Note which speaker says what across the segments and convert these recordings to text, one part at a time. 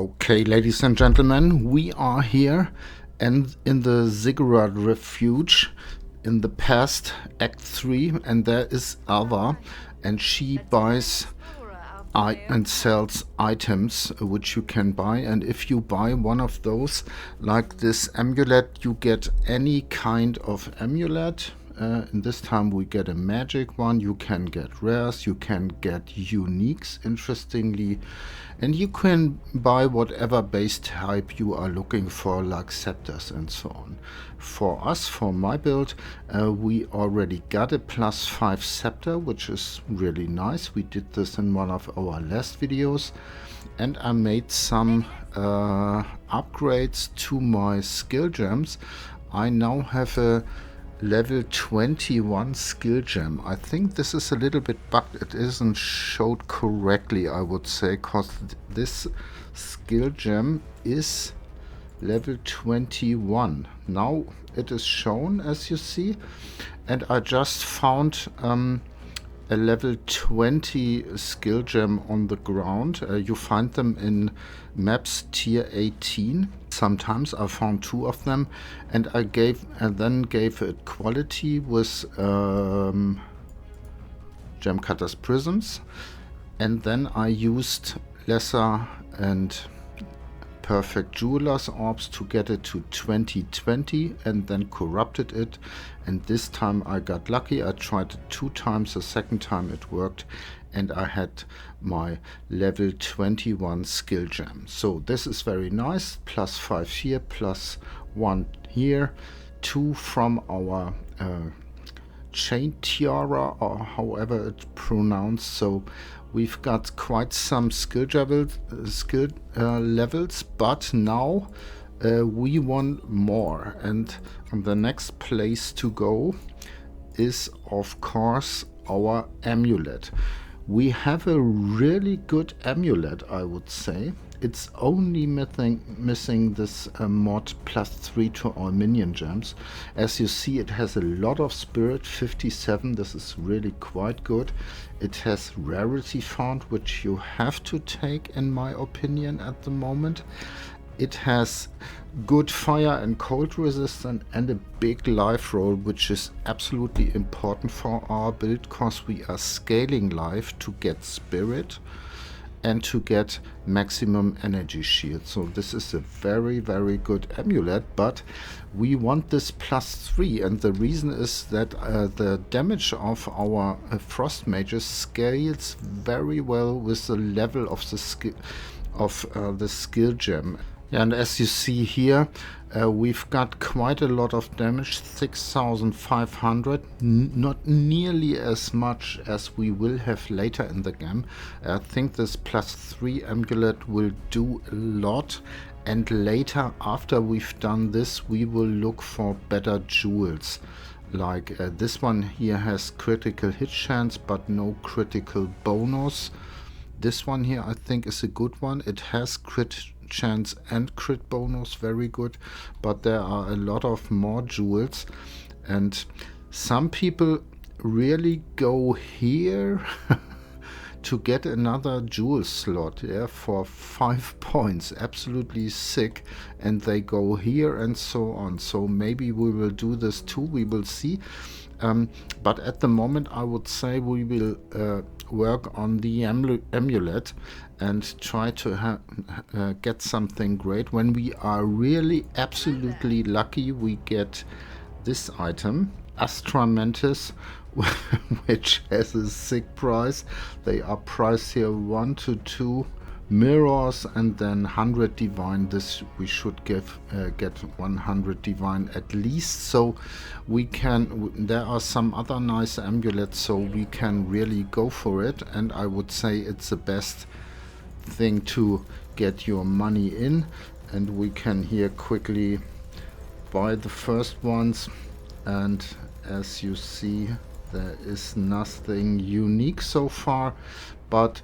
Speaker 1: Okay, ladies and gentlemen, we are here and in the Ziggurat Refuge in the past Act 3, and there is Alva, and she buys and sells items which you can buy, and if you buy one of those, like this amulet, you get any kind of amulet. In this time we get a magic one, you can get rares, you can get uniques, interestingly, and you can buy whatever base type you are looking for, like scepters and so on. For us, for my build, we already got a +5 scepter, which is really nice. We did this in one of our last videos, and I made some upgrades to my skill gems. I now have a level 21 skill gem. I think this is a little bit bugged. It isn't showed correctly, I would say, because this skill gem is level 21. Now it is shown, as you see, and I just found a level 20 skill gem on the ground. You find them in maps tier 18. Sometimes I found 2 of them, and I then gave it quality with gem cutters prisms, and then I used lesser and perfect jeweler's orbs to get it to 2020, and then corrupted it, and this time I got lucky. I tried it 2 times, the second time it worked, and I had my level 21 skill gem. So this is very nice. +5 here, +1 here, 2 from our chain tiara, or however it's pronounced. So we've got quite some skill levels, but now we want more, and the next place to go is, of course, our amulet. We have a really good amulet, I would say. It's only missing this mod +3 to all minion gems. As you see, it has a lot of spirit, 57. This is really quite good. It has rarity found, which you have to take, in my opinion, at the moment. It has good fire and cold resistance and a big life roll, which is absolutely important for our build, because we are scaling life to get spirit and to get maximum energy shield. So this is a very, very good amulet, but we want this +3, and the reason is that the damage of our frost mages scales very well with the level of the skill gem. And as you see here, we've got quite a lot of damage, 6,500, not nearly as much as we will have later in the game. I think this +3 amulet will do a lot, and later, after we've done this, we will look for better jewels. Like this one here has critical hit chance, but no critical bonus. This one here I think is a good one. It has crit chance and crit bonus, very good, but there are a lot of more jewels, and some people really go here to get another jewel slot, yeah, for 5 points, absolutely sick, and they go here and so on. So maybe we will do this too, we will see. But at the moment I would say we will work on the amulet and try to get something great. When we are really absolutely lucky, we get this item, Astra Mantis, which has a sick price. They are priced here 1 to 2 mirrors, and then 100 divine. This we should get 100 divine at least, so we can, there are some other nice amulets, so we can really go for it, and I would say it's the best thing to get your money in. And we can here quickly buy the first ones, and as you see, there is nothing unique so far, but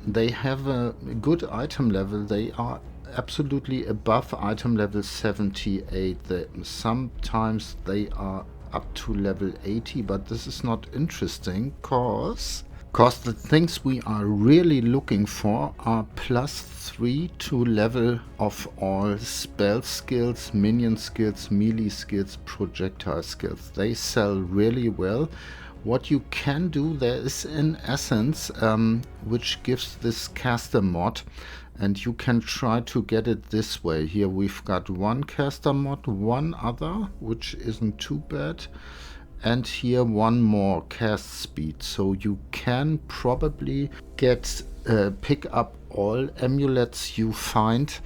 Speaker 1: they have a good item level. They are absolutely above item level 78. Sometimes they are up to level 80, but this is not interesting, cause Because the things we are really looking for are +3 to level of all spell skills, minion skills, melee skills, projectile skills. They sell really well. What you can do, there is an essence which gives this caster mod, and you can try to get it this way. Here we've got one caster mod, one other, which isn't too bad, and here one more cast speed. So you can probably get pick up all amulets you find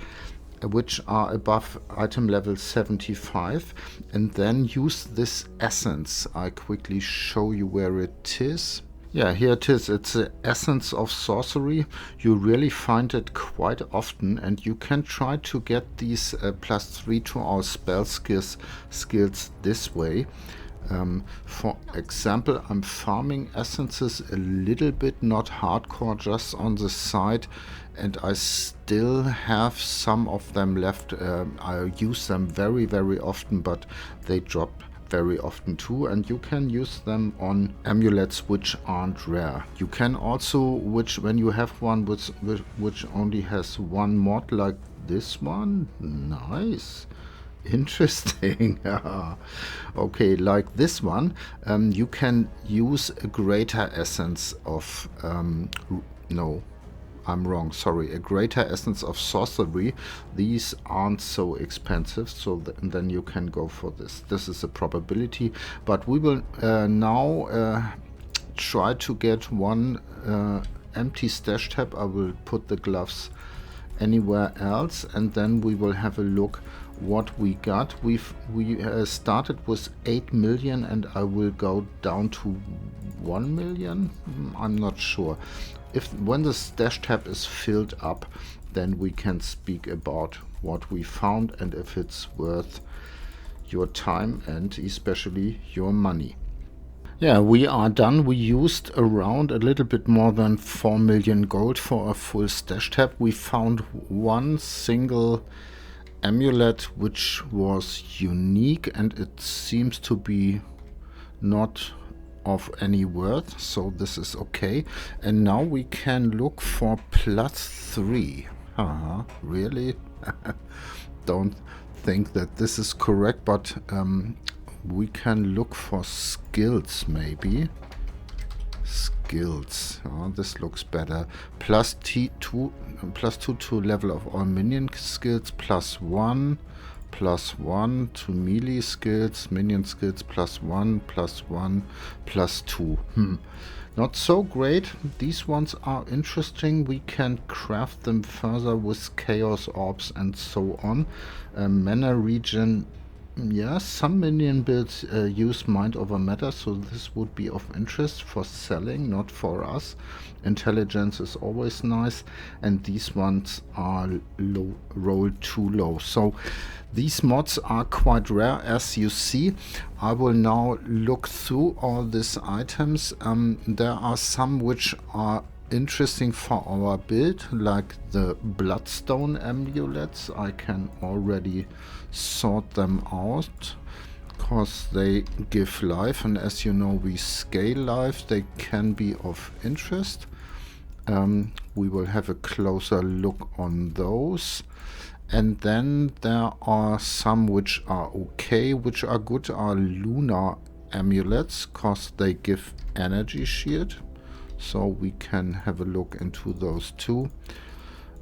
Speaker 1: which are above item level 75, and then use this essence. I quickly show you where it is. Yeah, here it is. It's the essence of sorcery. You really find it quite often, and you can try to get these +3 to our spell skills this way. For example, I'm farming essences a little bit, not hardcore, just on the side, and I still have some of them left. I use them very, very often, but they drop very often too, and you can use them on amulets which aren't rare. You can also, when you have one which only has one mod like this one, nice. Interesting. Okay, like this one, you can use a greater essence of no, I'm wrong, sorry, a greater essence of sorcery. These aren't so expensive, so then you can go for this. This is a probability, but we will now try to get one empty stash tab. I will put the gloves anywhere else, and then we will have a look what we got. We started with 8 million, and I will go down to 1 million. I'm not sure. When the stash tab is filled up, then we can speak about what we found and if it's worth your time and especially your money. Yeah, we are done. We used around a little bit more than 4 million gold for a full stash tab. We found one single amulet which was unique, and it seems to be not of any worth, so this is okay. And now we can look for +3. Really? Don't think that this is correct, but we can look for skills maybe. Skills. Oh, this looks better. +2 to level of all minion skills, +1 to melee skills, minion skills, +1 +2. Not so great. These ones are interesting. We can craft them further with chaos orbs and so on. Mana regen. Yes, some minion builds use mind over matter, so this would be of interest for selling, not for us. Intelligence is always nice, and these ones are rolled too low. So these mods are quite rare, as you see. I will now look through all these items. There are some which are interesting for our build, like the bloodstone amulets. I can already sort them out because they give life, and as you know, we scale life. They can be of interest. We will have a closer look on those. And then there are some which are okay. Which are good are lunar amulets because they give energy shield. So we can have a look into those too.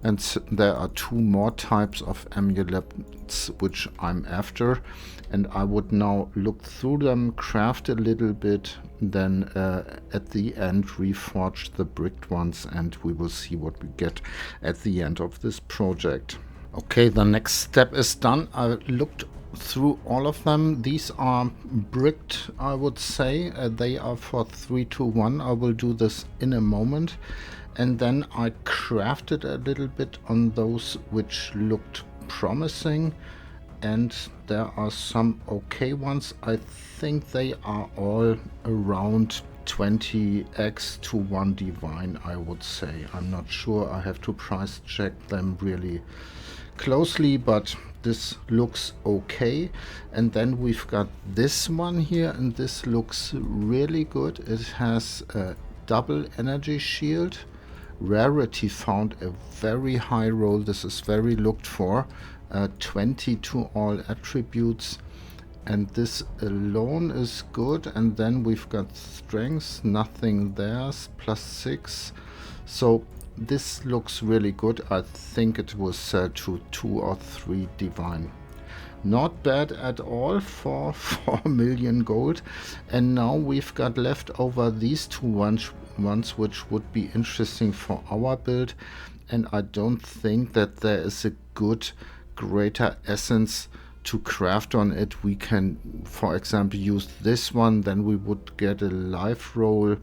Speaker 1: And there are 2 more types of amulets which I'm after. And I would now look through them, craft a little bit, then at the end reforge the bricked ones, and we will see what we get at the end of this project. Okay, the next step is done. I looked through all of them. These are bricked, I would say. They are for 3 to 1. I will do this in a moment. And then I crafted a little bit on those which looked promising. And there are some okay ones. I think they are all around 20x to 1 divine, I would say. I'm not sure. I have to price check them really closely, but this looks okay. And then we've got this one here, and this looks really good. It has double energy shield. Rarity found a very high roll. This is very looked for. 20 to all attributes. And this alone is good. And then we've got strength, nothing there, +6. So this looks really good. I think it will sell to 2 or 3 divine. Not bad at all for 4 million gold. And now we've got left over these 2 ones which would be interesting for our build. And I don't think that there is a good greater essence to craft on it. We can, for example, use this one, then we would get a life roll.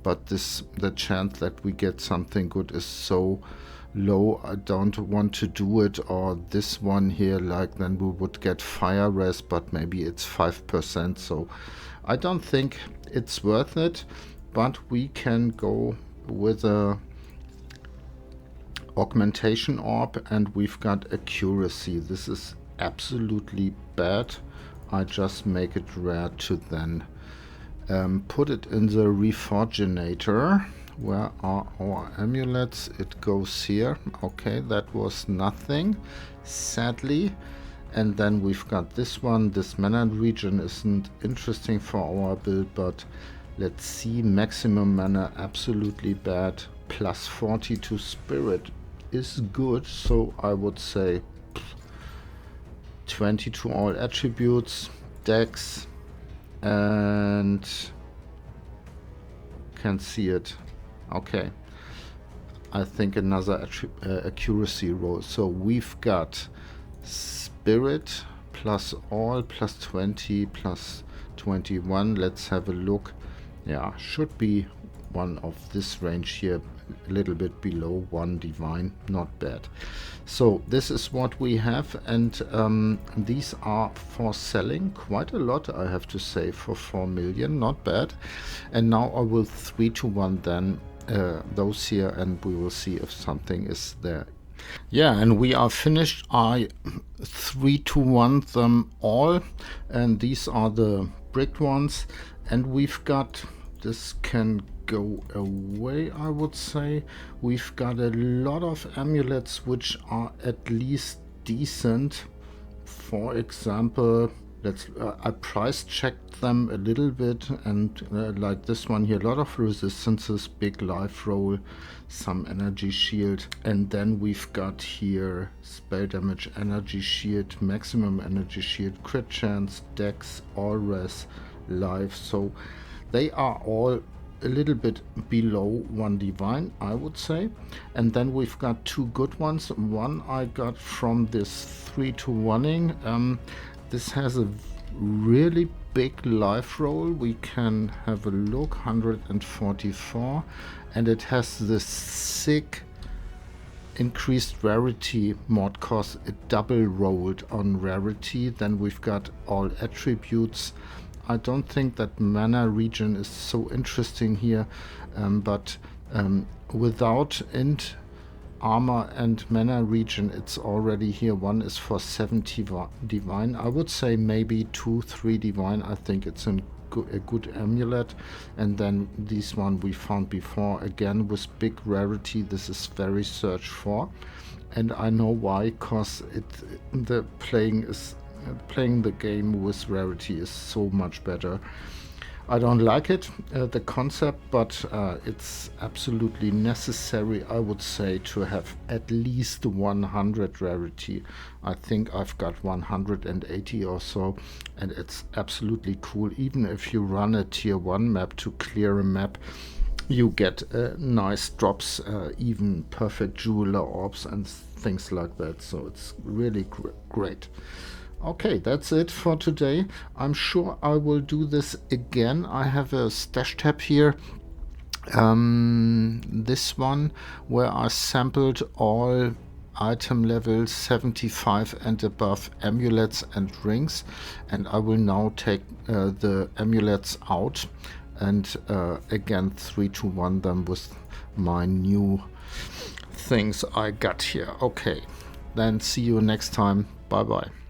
Speaker 1: But the chance that we get something good is so low, I don't want to do it. Or this one here, like, then we would get fire res, but maybe it's 5%, so I don't think it's worth it. But we can go with a augmentation orb, and we've got accuracy. This is absolutely bad. I just make it rare to then put it in the reforginator. Where are our amulets? It goes here. Okay, that was nothing, sadly. And then we've got this one. This mana region isn't interesting for our build, but let's see. Maximum mana, absolutely bad. +40 to spirit is good, so I would say 20 to all attributes, dex, and can see it. Okay, I think another accuracy roll. So we've got spirit plus all +20 +21. Let's have a look. Yeah, should be one of this range here, a little bit below 1 divine. Not bad. So this is what we have, and these are for selling quite a lot, I have to say, for 4 million. Not bad. And now I will 3 to 1 then those here, and we will see if something is there. Yeah, and we are finished. I 3 to 1 them all, and these are the bricked ones. And we've got, this can go away, I would say. We've got a lot of amulets which are at least decent. For example, I price checked them a little bit, and like this one here, a lot of resistances, big life roll, some energy shield, and then we've got here spell damage, energy shield, maximum energy shield, crit chance, dex, all res, life. So they are all a little bit below 1 divine, I would say. And then we've got 2 good ones. One I got from this 3 to 1ing. This has a really big life roll. We can have a look, 144, and it has this sick increased rarity mod cost. It double rolled on rarity. Then we've got all attributes. I don't think that mana region is so interesting here, but without int armor and mana region, it's already here. One is for 70 divine. I would say maybe 2-3 divine. I think it's a good amulet. And then this one we found before, again with big rarity. This is very searched for, and I know why, because the playing the game with rarity is so much better. I don't like it, the concept, but it's absolutely necessary, I would say, to have at least 100 rarity. I think I've got 180 or so, and it's absolutely cool. Even if you run a tier 1 map to clear a map, you get nice drops, even perfect jeweler orbs and things like that. So it's really great. Okay, that's it for today. I'm sure I will do this again. I have a stash tab here, this one, where I sampled all item level 75 and above amulets and rings, and I will now take the amulets out and again 3 to 1 them with my new things I got here. Okay, then see you next time. Bye bye.